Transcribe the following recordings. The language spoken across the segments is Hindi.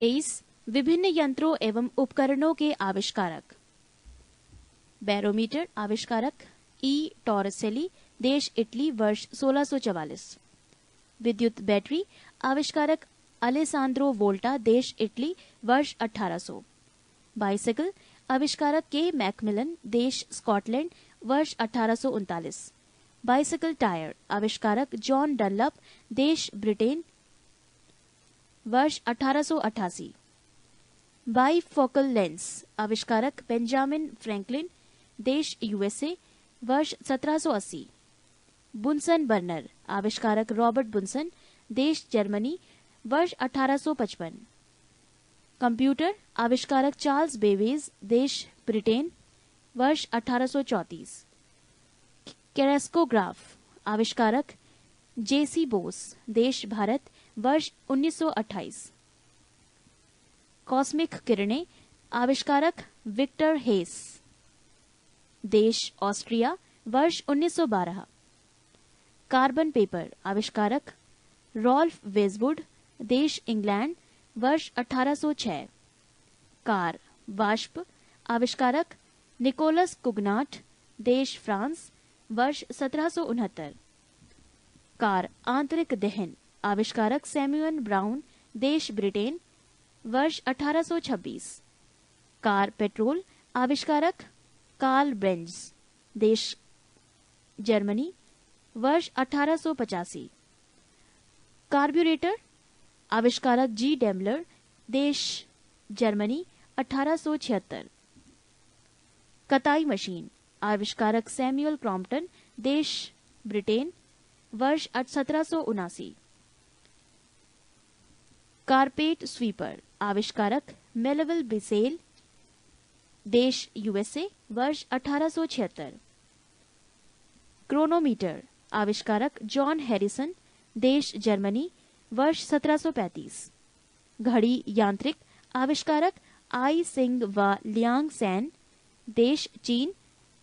23 विभिन्न यंत्रों एवं उपकरणों के आविष्कारक। बैरोमीटर आविष्कारक ई टॉरसेली, देश इटली, वर्ष 1644। विद्युत बैटरी आविष्कारक अलेसांद्रो वोल्टा, देश इटली, वर्ष 1800। बाइसिकल आविष्कारक के मैकमिलन, देश स्कॉटलैंड, वर्ष 1839। बाइसिकल टायर आविष्कारक जॉन डनलप, देश ब्रिटेन, वर्ष 1888। बाइफोकल लेंस आविष्कारक बेंजामिन फ्रैंकलिन, देश यूएसए, वर्ष 1780। बुनसन बर्नर आविष्कारक रॉबर्ट बुनसन, देश जर्मनी, वर्ष 1855। कंप्यूटर आविष्कारक चार्ल्स बेबेज, देश ब्रिटेन, वर्ष 1834। कैरेस्कोग्राफ आविष्कारक जेसी बोस, देश भारत, वर्ष 1928। कॉस्मिक किरणें आविष्कारक विक्टर हेस, देश ऑस्ट्रिया, वर्ष 1912। कार्बन पेपर आविष्कारक रॉल्फ वेजवुड, देश इंग्लैंड, वर्ष 1806। कार वाष्प आविष्कारक निकोलस कुगनाट, देश फ्रांस, वर्ष 1769। कार आंतरिक दहन आविष्कारक सैमुअल ब्राउन, देश ब्रिटेन, वर्ष 1826। कार पेट्रोल आविष्कारक कार्ल बेंज, देश जर्मनी, वर्ष 1885। कार्ब्यूरेटर आविष्कारक जी डेमलर, देश जर्मनी, 1876। कताई मशीन आविष्कारक सैमुअल क्रॉम्पटन, देश ब्रिटेन, वर्ष 1779। कारपेट स्वीपर आविष्कारक मेलविल बिसेल, देश यूएसए, वर्ष 1876। क्रोनोमीटर आविष्कारक जॉन हैरिसन, देश जर्मनी, वर्ष 1735। घड़ी यांत्रिक आविष्कारक आई सिंग व लियांग सैन, देश चीन,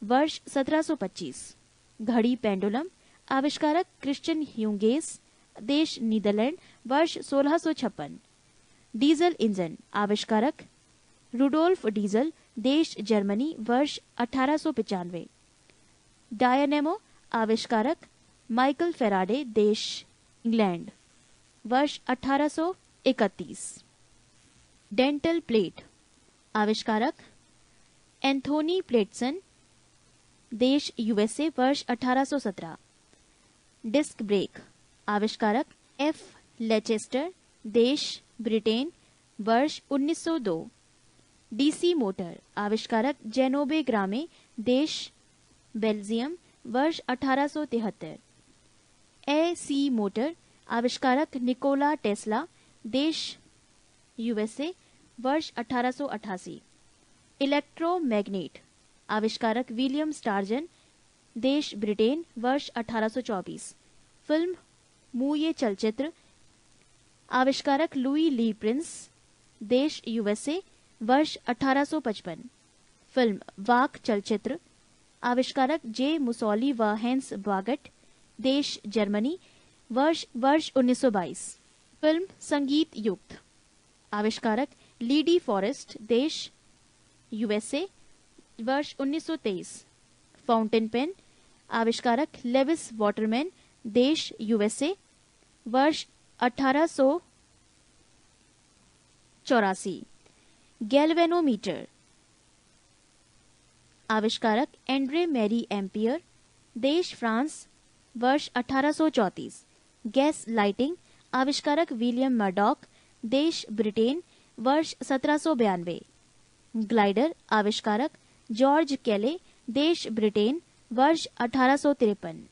वर्ष 1725। घड़ी पेंडुलम आविष्कारक क्रिश्चियन ह्यूगेस, देश नीदरलैंड, वर्ष 1656। डीजल इंजन आविष्कारक रुडोल्फ डीजल, देश जर्मनी, वर्ष 1895। डायनेमो आविष्कारक माइकल फेराडे, देश इंग्लैंड, वर्ष 1831। डेंटल प्लेट आविष्कारक एंथोनी प्लेटसन, देश यूएसए, वर्ष 1817। डिस्क ब्रेक आविष्कारक एफ लेचेस्टर, देश ब्रिटेन, वर्ष 1902। डीसी मोटर आविष्कारक जेनोबे ग्रामे, देश बेल्जियम, वर्ष 1873। एसी मोटर आविष्कारक निकोला टेस्ला, देश यूएसए, वर्ष 1888। इलेक्ट्रोमैग्नेट आविष्कारक विलियम स्टार्जन, देश ब्रिटेन, वर्ष 1824। फिल्म मूये चलचित्र आविष्कारक लुई ली प्रिंस, देश यूएसए, वर्ष 1855। फिल्म वाक चलचित्र आविष्कारक जे मुसोली व हेंस बागट, देश जर्मनी, वर्ष 1922। फिल्म संगीत युक्त आविष्कारक लीडी फॉरेस्ट, देश यूएसए, वर्ष 1923। फाउंटेन पेन आविष्कारक लेविस वाटरमैन, देश यूएसए, वर्ष 1884। गैल्वेनोमीटर आविष्कारक एंड्रे मैरी एम्पियर, देश फ्रांस, वर्ष 1834। गैस लाइटिंग आविष्कारक विलियम मर्डॉक, देश ब्रिटेन, वर्ष 1792। ग्लाइडर आविष्कारक जॉर्ज केले, देश ब्रिटेन, वर्ष 1853।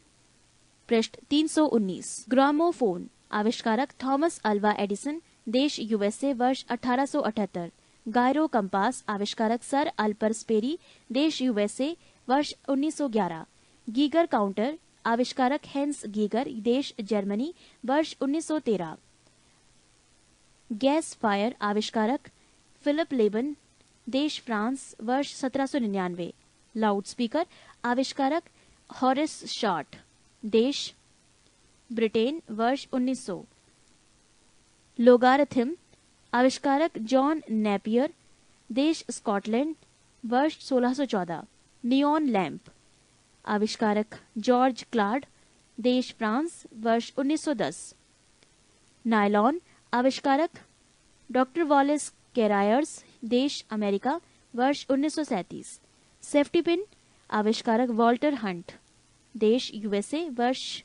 पृष्ठ 319। ग्रामोफोन आविष्कारक थॉमस अल्वा एडिसन, देश यूएसए, वर्ष 1878। गायरो कंपास आविष्कारक सर अल्पर स्पेरी, देश यूएसए, वर्ष 1911। गीगर काउंटर आविष्कारक हेंस गीगर, देश जर्मनी, वर्ष 1913। गैस फायर आविष्कारक फिलिप लेबन, देश फ्रांस, वर्ष 1799। लाउडस्पीकर आविष्कारक हॉरिस शॉर्ट, देश ब्रिटेन, वर्ष 1900। लोगारिथम आविष्कारक जॉन नेपियर, देश स्कॉटलैंड, वर्ष 1614। नियॉन लैंप, आविष्कारक जॉर्ज क्लाड, देश फ्रांस, वर्ष 1910। नायलॉन, आविष्कारक डॉक्टर वॉलेस कैरायर्स, देश अमेरिका, वर्ष 1937। सेफ्टी पिन, आविष्कारक वॉल्टर हंट, देश यूएसए, वर्ष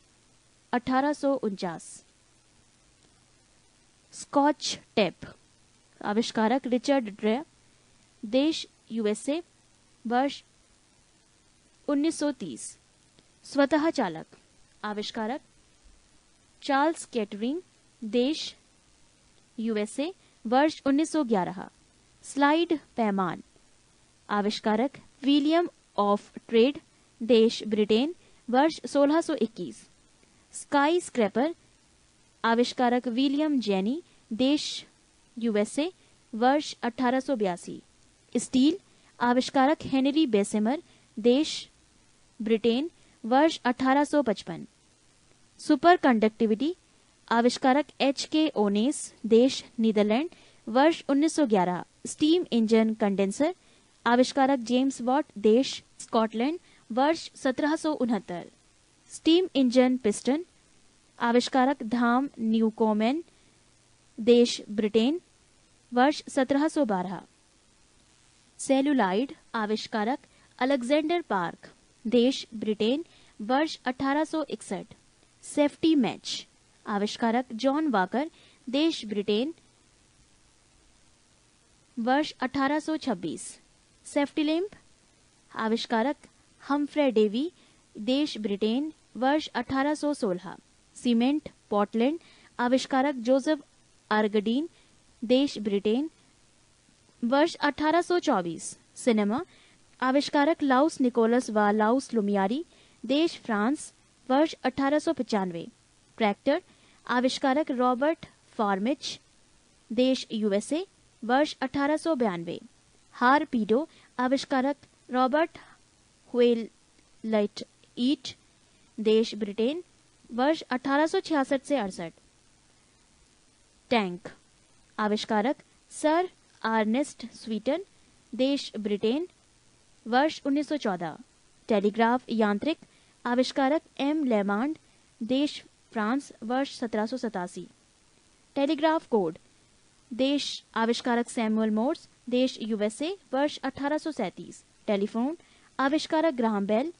1849। स्कॉच टेप, आविष्कारक रिचर्ड ड्रे, देश यूएसए, वर्ष 1930। स्वतः चालक, आविष्कारक चार्ल्स केटरिंग, देश यूएसए, वर्ष 1911। स्लाइड पैमान, आविष्कारक विलियम ऑफ ट्रेड, देश ब्रिटेन, वर्ष 1621। स्काई स्क्रैपर, आविष्कारक विलियम जेनी, देश यूएसए, वर्ष 1882। स्टील, आविष्कारक हेनरी बेसेमर, देश ब्रिटेन, वर्ष 1855। सुपर कंडक्टिविटी, आविष्कारक एच.के. ओनेस, देश नीदरलैंड, वर्ष 1911। स्टीम इंजन कंडेंसर, आविष्कारक जेम्स वॉट, देश स्कॉटलैंड, वर्ष 1769। स्टीम इंजन पिस्टन, आविष्कारक धाम न्यूकोमेन, देश ब्रिटेन, वर्ष 1712। सेलुलाइड, आविष्कारक अलेक्जेंडर पार्क, देश ब्रिटेन, वर्ष 1861। सेफ्टी मैच, आविष्कारक जॉन वाकर, देश ब्रिटेन, वर्ष 1826। सेफ्टी लैंप, आविष्कारक हम्फ्रे डेवी, देश ब्रिटेन, वर्ष 1816। सीमेंट पोर्टलैंड, आविष्कारक जोसेफ आर्गडीन, देश ब्रिटेन, वर्ष 1824। सिनेमा, आविष्कारक लाउस निकोलस व लाउस लुमियारी, देश फ्रांस, वर्ष 1895। ट्रैक्टर, आविष्कारक रॉबर्ट फार्मिच, देश यूएसए, वर्ष 1892। हारपीडो, आविष्कारक रॉबर्ट व्हेलट ईट, देश ब्रिटेन, वर्ष 1866 से 68। टैंक, आविष्कारक सर आर्नेस्ट स्वीटन, देश ब्रिटेन, वर्ष 1914। टेलीग्राफ यांत्रिक, आविष्कारक एम लेमांड, देश फ्रांस, वर्ष 1787। टेलीग्राफ कोड, देश आविष्कारक सैमुअल मोर्स, देश यूएसए, वर्ष 1837। टेलीफोन, आविष्कारक ग्राहम बेल,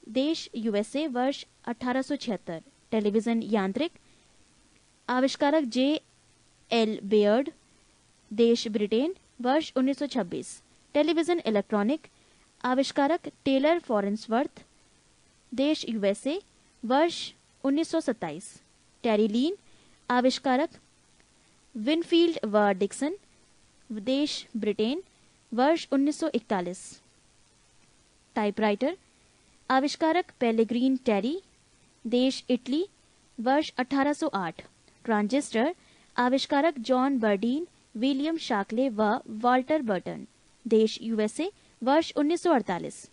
देश यूएसए, वर्ष 1876। टेलीविजन यांत्रिक, आविष्कारक जे.एल. बेयर्ड, देश ब्रिटेन, वर्ष 1926। टेलीविजन इलेक्ट्रॉनिक, आविष्कारक टेलर फॉरेंसवर्थ, देश यूएसए, वर्ष 1927। टेरीलीन, आविष्कारक विनफील्ड व डिक्सन, देश ब्रिटेन, वर्ष 1941। टाइपराइटर, आविष्कारक पेलेग्रीन टेरी, देश इटली, वर्ष 1808। ट्रांजिस्टर, आविष्कारक जॉन बर्डीन, विलियम शाकले व वाल्टर बर्टन, देश यूएसए, वर्ष 1948।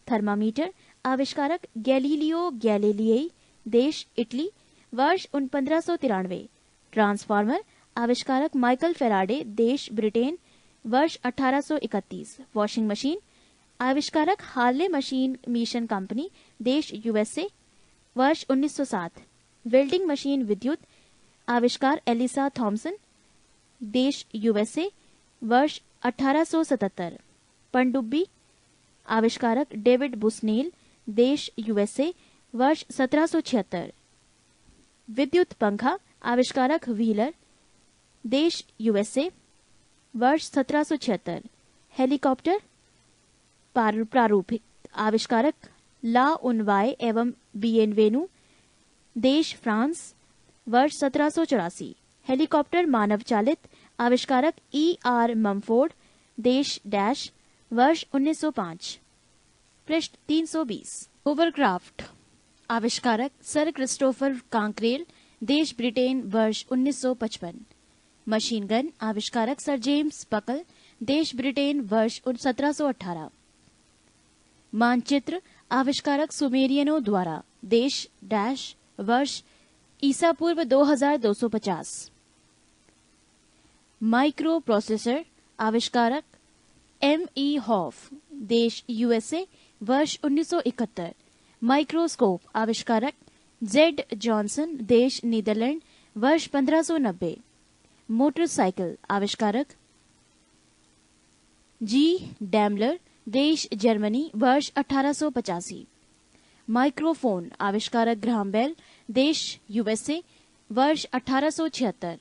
थर्मामीटर, आविष्कारक गैलीलियो गैलीलिई, देश इटली, वर्ष 1593। ट्रांसफार्मर, आविष्कारक माइकल फेराडे, देश ब्रिटेन, वर्ष 1831। वॉशिंग मशीन, आविष्कारक हार्ले मशीन मिशन कंपनी, देश यूएसए, वर्ष 1907। वेल्डिंग मशीन विद्युत, आविष्कार एलिसा थॉमसन, देश यूएसए, वर्ष 1877। पनडुब्बी, आविष्कारक डेविड बुसनेल, देश यूएसए, वर्ष 1776। विद्युत पंखा, आविष्कारक व्हीलर, देश यूएसए, वर्ष 1776। हेलीकॉप्टर प्रारूप, आविष्कारक ला उनवाय एवं बिएनवेनु, देश फ्रांस, वर्ष 1784। हेलीकॉप्टर मानव चालित, आविष्कारक E.R. ममफोर्ड, देश डैश, वर्ष 1905। पृष्ठ 320। होवरक्राफ्ट, आविष्कारक सर क्रिस्टोफर कांक्रेल, देश ब्रिटेन, वर्ष 1955। मशीन गन, आविष्कारक सर जेम्स बकल, देश ब्रिटेन, वर्ष 1718। मानचित्र, आविष्कारक सुमेरियनों द्वारा, देश डैश, वर्ष ईसा पूर्व 2250। माइक्रो प्रोसेसर आविष्कारक M.E. हॉफ, देश यूएसए, वर्ष 1971। माइक्रोस्कोप आविष्कारक Z. जॉनसन, देश नीदरलैंड, वर्ष 1590। मोटरसाइकिल आविष्कारक G. डैमलर, देश जर्मनी, वर्ष 1885। माइक्रोफोन आविष्कारक ग्राहम बेल, देश यूएसए, वर्ष 1876।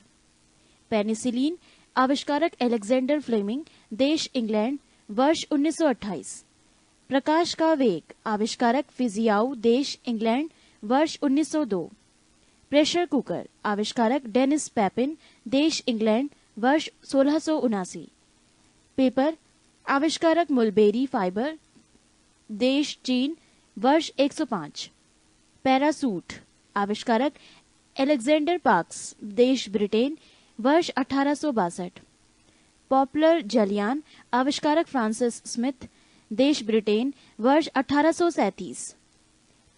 पेनिसिलिन आविष्कारक अलेक्जेंडर फ्लेमिंग, देश इंग्लैंड, वर्ष 1928। प्रकाश का वेग आविष्कारक फिजियाउ, देश इंग्लैंड, वर्ष 1902। प्रेशर कुकर आविष्कारक डेनिस पैपिन, देश इंग्लैंड, वर्ष 1679। पेपर आविष्कारक मुलबेरी फाइबर, देश चीन, वर्ष 105। पैरासूट आविष्कारक अलेक्जेंडर पार्क्स, देश ब्रिटेन, वर्ष 1862। पॉपुलर जलयान आविष्कारक फ्रांसिस स्मिथ, देश ब्रिटेन, वर्ष 1837।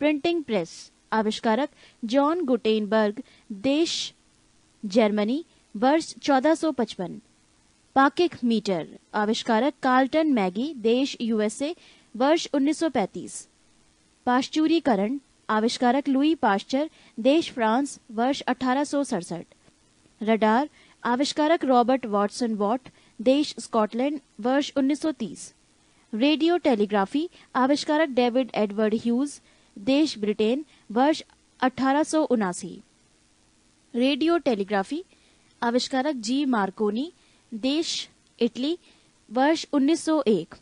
प्रिंटिंग प्रेस आविष्कारक जॉन गुटेनबर्ग, देश जर्मनी, वर्ष 1455। पाकिक मीटर आविष्कारक कार्लटन मैगी, देश यूएसए, वर्ष 1935। पाश्चुरीकरण आविष्कारक लुई पाश्चर, देश फ्रांस, वर्ष 1867। रडार आविष्कारक रॉबर्ट वॉटसन वॉट, देश स्कॉटलैंड, वर्ष 1930। रेडियो टेलीग्राफी आविष्कारक डेविड एडवर्ड ह्यूज, देश ब्रिटेन, वर्ष 1879। रेडियो टेलीग्राफी आविष्कारक जी मार्कोनी, देश इटली, वर्ष 1901।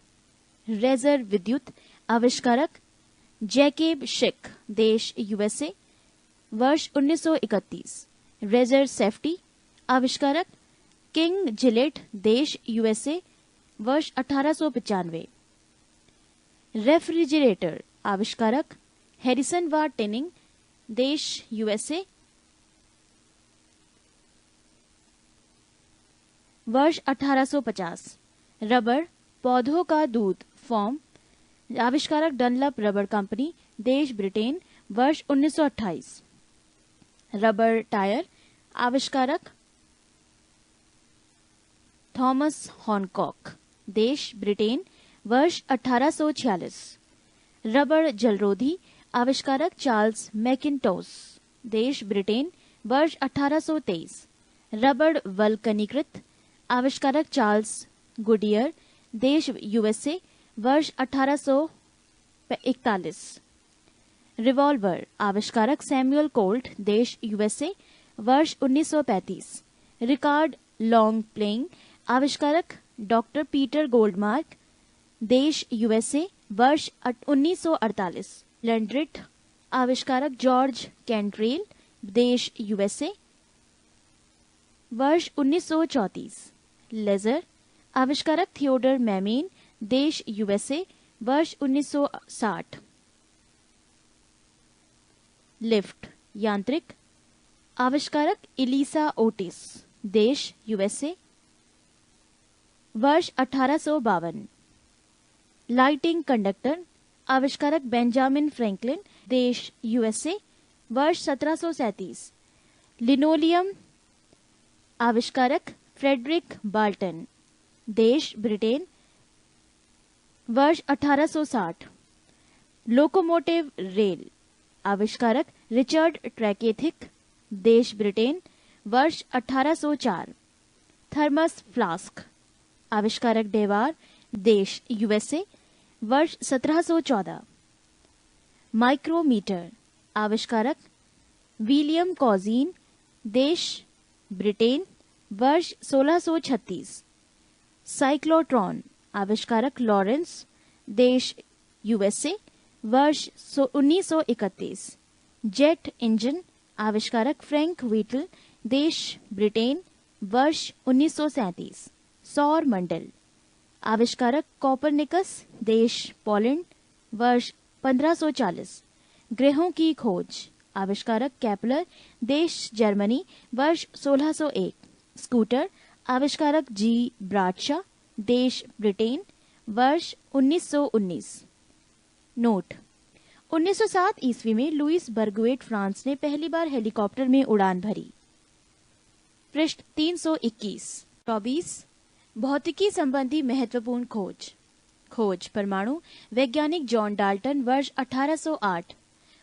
रेजर विद्युत आविष्कारक जैकेब शिक, देश यूएसए, वर्ष 1931। रेजर सेफ्टी आविष्कारक किंग जिलेट, देश यूएसए, वर्ष 1895। रेफ्रिजरेटर आविष्कारक हैरिसन व टिनिंग, देश यूएसए, वर्ष 1850। रबर पौधों का दूध फॉर्म आविष्कारक डनलप रबर कंपनी, देश ब्रिटेन, वर्ष 1928। रबर टायर आविष्कारक थॉमस हॉनकॉक, देश ब्रिटेन, वर्ष 1846। रबर जलरोधी आविष्कारक चार्ल्स मैकिन्टोश, देश ब्रिटेन, वर्ष 1823। रबर वल्कनीकृत आविष्कारक चार्ल्स गुडियर, देश यूएसए, वर्ष 1841। रिवॉल्वर आविष्कारक सैमुअल कोल्ट, देश यूएसए, वर्ष 1935। रिकार्ड लॉन्ग प्लेइंग आविष्कारक डॉक्टर पीटर गोल्डमार्क, देश यूएसए, वर्ष 1948। लैंड्रिट आविष्कारक जॉर्ज कैंट्रेल, देश यूएसए, वर्ष 1934। लेजर आविष्कारक थियोडर मैमेन, देश यूएसए, वर्ष 1960। लिफ्ट यांत्रिक आविष्कारक इलिसा ओटिस, देश यूएसए, वर्ष 1852। लाइटिंग कंडक्टर आविष्कारक बेंजामिन फ्रैंकलिन, देश यूएसए, वर्ष 1737। लिनोलियम आविष्कारक फ्रेडरिक बाल्टन, देश ब्रिटेन, वर्ष 1860। लोकोमोटिव रेल आविष्कारक रिचर्ड ट्रैकेथिक, देश ब्रिटेन, वर्ष 1804। थर्मस फ्लास्क आविष्कारक डेवार, देश यूएसए, वर्ष 1714। माइक्रोमीटर आविष्कारक विलियम कॉजीन, देश ब्रिटेन, वर्ष 1636। साइक्लोट्रॉन आविष्कारक लॉरेंस, देश यूएसए, वर्ष 1931। जेट इंजन आविष्कारक फ्रैंक व्हीटल, देश ब्रिटेन, वर्ष 1937। सौर मंडल आविष्कारक कॉपरनिकस, देश पोलैंड, वर्ष 1540। ग्रहों की खोज आविष्कारक केपलर, देश जर्मनी, वर्ष 1601। स्कूटर आविष्कारक जी ब्राडशा, देश ब्रिटेन, वर्ष 1919। नोट 1907 ईस्वी में लुइस बर्गुएट फ्रांस ने पहली बार हेलीकॉप्टर में उड़ान भरी। पृष्ठ 321। 24 भौतिकी संबंधी महत्वपूर्ण खोज परमाणु वैज्ञानिक जॉन डाल्टन वर्ष 1808।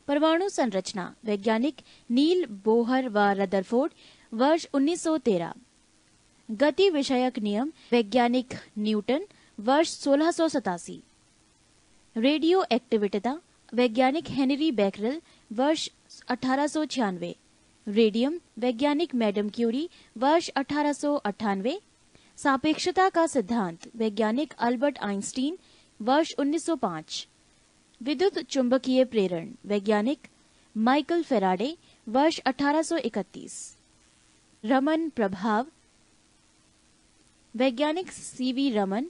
परमाणु संरचना वैज्ञानिक नील बोहर व रदरफोर्ड वर्ष 1913। गति विषयक नियम वैज्ञानिक न्यूटन वर्ष 1687। रेडियो एक्टिविटीता वैज्ञानिक हेनरी बैकरल वर्ष 1896। रेडियम वैज्ञानिक मैडम क्यूरी वर्ष 1898। सापेक्षता का सिद्धांत वैज्ञानिक अल्बर्ट आइंस्टीन वर्ष 1905। विद्युत चुंबकीय प्रेरण वैज्ञानिक माइकल फेराडे वर्ष 1831। रमन प्रभाव वैज्ञानिक सीवी रमन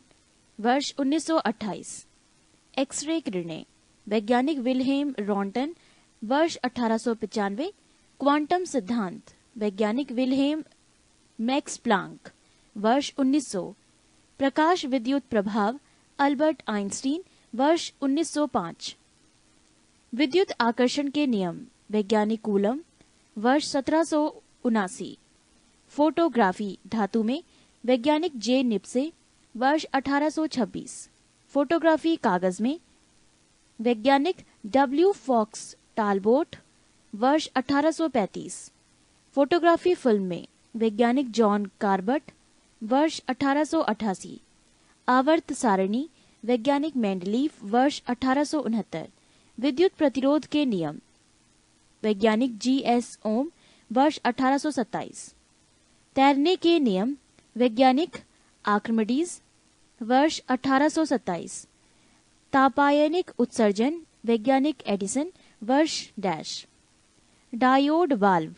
वर्ष 1928। एक्सरे किरणें वैज्ञानिक विल्हेम रॉन्टन वर्ष 1895। क्वांटम सिद्धांत वैज्ञानिक विल्हेम मैक्स प्लांक वर्ष 1900। प्रकाश विद्युत प्रभाव अल्बर्ट आइंस्टीन वर्ष 1905। विद्युत आकर्षण के नियम वैज्ञानिक कूलम वर्ष 1779। फोटोग्राफी धातु में वैज्ञानिक जे निप्से वर्ष 1826। फोटोग्राफी कागज में वैज्ञानिक डब्ल्यू फॉक्स टालबोट वर्ष 1835। फोटोग्राफी फिल्म में वैज्ञानिक जॉन कार्बट वर्ष 1888। आवर्त सारणी वैज्ञानिक मेंडलीफ वर्ष 1869। विद्युत प्रतिरोध के नियम वैज्ञानिक जी.एस. ओम वर्ष 1827। तैरने के नियम वैज्ञानिक आर्किमिडीज वर्ष 1827। तापायनिक उत्सर्जन वैज्ञानिक एडिसन वर्ष डैश। डायोड वाल्व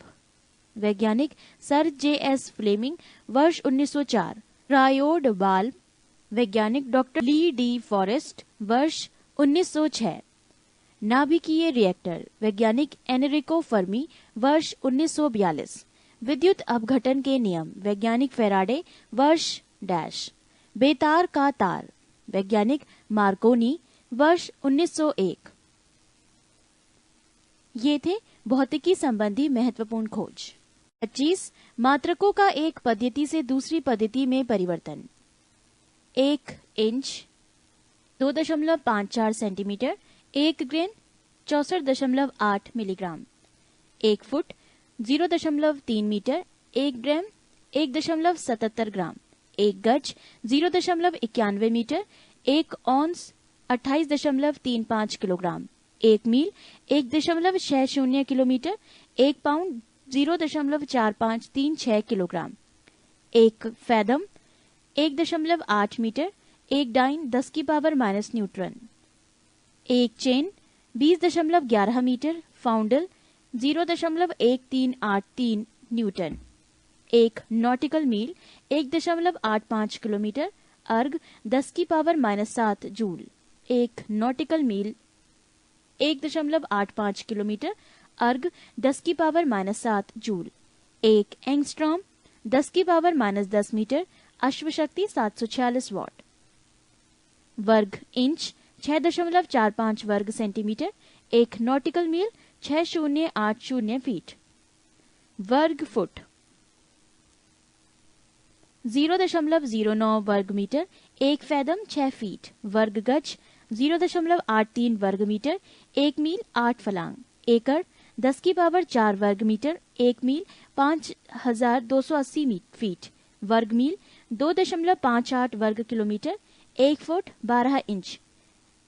वैज्ञानिक सर जे.एस. फ्लेमिंग वर्ष 1904। ट्रायोड वाल्व वैज्ञानिक डॉक्टर ली डी फॉरेस्ट वर्ष 1906। नाभिकीय रिएक्टर वैज्ञानिक एनरिको फर्मी वर्ष 1942। विद्युत अपघटन के नियम वैज्ञानिक फेराडे वर्ष डैश। बेतार का तार वैज्ञानिक मार्कोनी वर्ष 1901। ये थे भौतिकी संबंधी महत्वपूर्ण खोज। 25 मात्रकों का एक पद्धति से दूसरी पद्धति में परिवर्तन। 1 inch 2.54 centimetre 1 grain 64.8 milligram. 1 foot 0.3 metre 1 gram 1.77 gram. 1 गज 0.91 metre 1 ounce 28.35 kilogram. 1 mile 1.60 kilometre 1 pound 0.4536 kilogram. 1 fathom 1.8 metre 1 dyne 10 की power minus newton. 1 chain 20.11 metre poundal 0.1383 newton. 1 nautical mile 1.85 kilometre erg 10 की power minus 7 joule. 1 nautical mile 1.85 kilometre erg 10 की पावर माइनस 7 जूल। 1 एंगस्ट्रॉम 10 की पावर माइनस 10 मीटर अश्वशक्ति 746 वॉट। वर्ग इंच 6.45 वर्ग सेंटीमीटर 1 नॉटिकल मील 6080 फीट। वर्ग फुट 0.09 वर्ग मीटर 1 फैदम 6 फीट। वर्ग गज 0.83 वर्ग मीटर 1 मील 8 फलांग। एकड़ 10 की पावर 4 वर्ग मीटर 1 मील 5280 फीट। वर्ग मील 2.58 वर्ग किलोमीटर 1 फुट 12 इंच।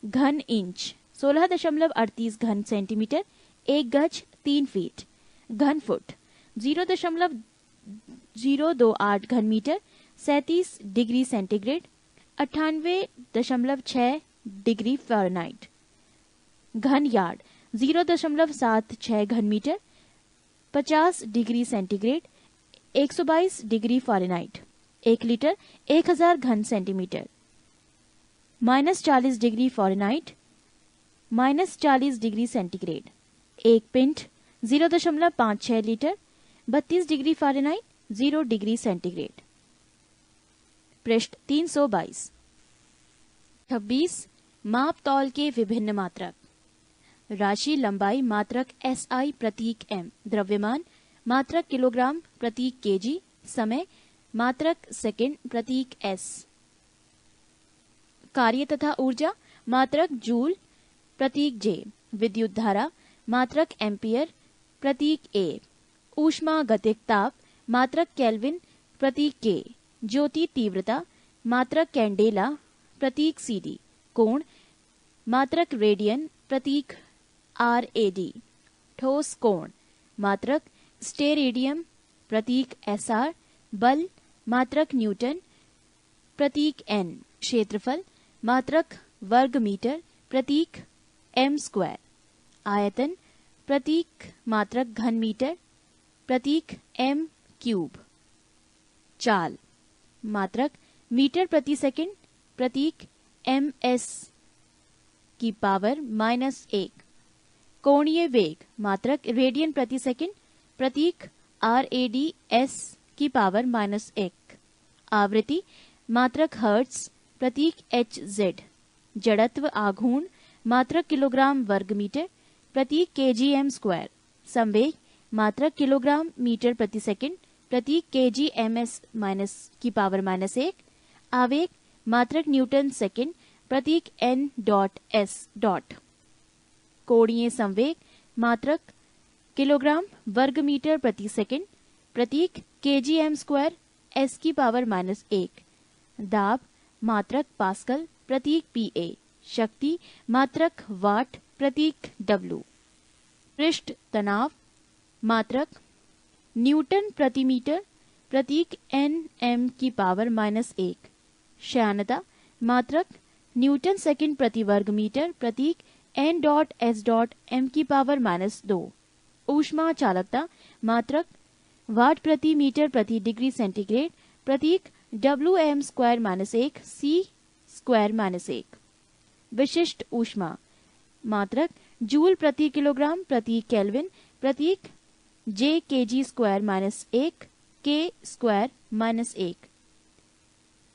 घन इंच 16.38 घन सेंटीमीटर 1 गज 3 फीट। घन फुट 0.028 घन metre 37 degree centigrade 98.6 degree Fahrenheit. घन यार्ड 0.76 घन metre 50 degree centigrade 122 degree Fahrenheit. 1 litre 1000 घन centimetre. -40 degree Fahrenheit -40 degree centigrade. 1 pint 0.56 litre 32 degree Fahrenheit 0 degree centigrade. पृष्ठ 322। 26 माप तौल के विभिन्न मात्रक। राशि लंबाई मात्रक SI प्रतीक M। द्रव्यमान मात्रक किलोग्राम प्रतीक kg। समय मात्रक सेकंड प्रतीक S। कार्य तथा ऊर्जा मात्रक जूल प्रतीक J। विद्युत धारा मात्रक एम्पियर प्रतीक A। ऊष्मा गतिक ताप मात्रक केल्विन प्रतीक K। ज्योति तीव्रता मात्रक कैंडेला प्रतीक CD। कोण मात्रक रेडियन प्रतीक RAD। ठोस कोण मात्रक स्टेरेडियम प्रतीक SR। बल मात्रक न्यूटन प्रतीक N। क्षेत्रफल मात्रक वर्ग मीटर प्रतीक m²। आयतन प्रतीक मात्रक घन मीटर प्रतीक m³। चाल मात्रक मीटर प्रति सेकंड प्रतीक ms⁻⁻1। कोणीय वेग मात्रक रेडियन प्रति सेकंड प्रतीक RADS⁻⁻1। आवृत्ति मात्रक हर्ट्ज प्रतीक HZ। जड़त्व आघूर्ण मात्रक किलोग्राम वर्ग मीटर प्रतीक kgm²। संवेग मात्रक किलोग्राम मीटर प्रति सेकंड प्रतीक kgms⁻⁻1। आवेग मात्रक न्यूटन सेकंड प्रतीक n.s। कोणीय संवेग मात्रक किलोग्राम वर्ग मीटर प्रति सेकंड प्रतीक kgm² s⁻⁻1। दाब मात्रक पास्कल प्रतीक Pa। शक्ति मात्रक वाट प्रतीक W। पृष्ठ तनाव मात्रक न्यूटन प्रति मीटर प्रतीक Nm⁻⁻1। श्यानता मात्रक न्यूटन सेकंड प्रति वर्ग मीटर प्रतीक n.s⁻m⁻²। ऊष्मा चालकता मात्रक वाट प्रति मीटर प्रति डिग्री सेंटीग्रेड प्रतीक Wm²-1 c²-1। विशिष्ट ऊष्मा मात्रक जूल प्रति किलोग्राम प्रति केल्विन प्रतीक J kg²-1 k²-1।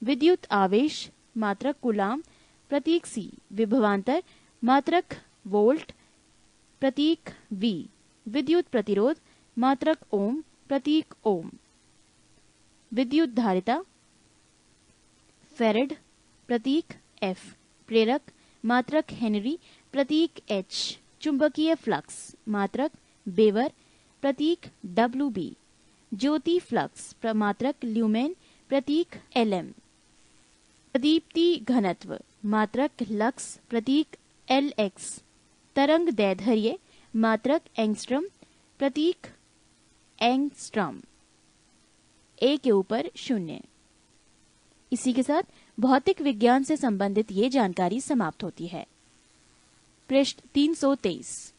विद्युत आवेश मात्रक कूलाम प्रतीक C। विभवांतर मात्रक वोल्ट प्रतीक V। विद्युत प्रतिरोध मात्रक ओम प्रतीक ओम। विद्युत धारिता फेरेड प्रतीक F। प्रेरक मात्रक हेनरी प्रतीक H। चुंबकीय फ्लक्स मात्रक बेवर प्रतीक WB। ज्योति फ्लक्स मात्रक ल्यूमेन प्रतीक LM। प्रदीप्ति घनत्व मात्रक लक्स प्रतीक LX। तरंग दैर्ध्य मात्रक एंगस्ट्रम प्रतीक एंगस्ट्रम। A के ऊपर 0। इसी के साथ भौतिक विज्ञान से संबंधित ये जानकारी समाप्त होती है। पृष्ठ 323।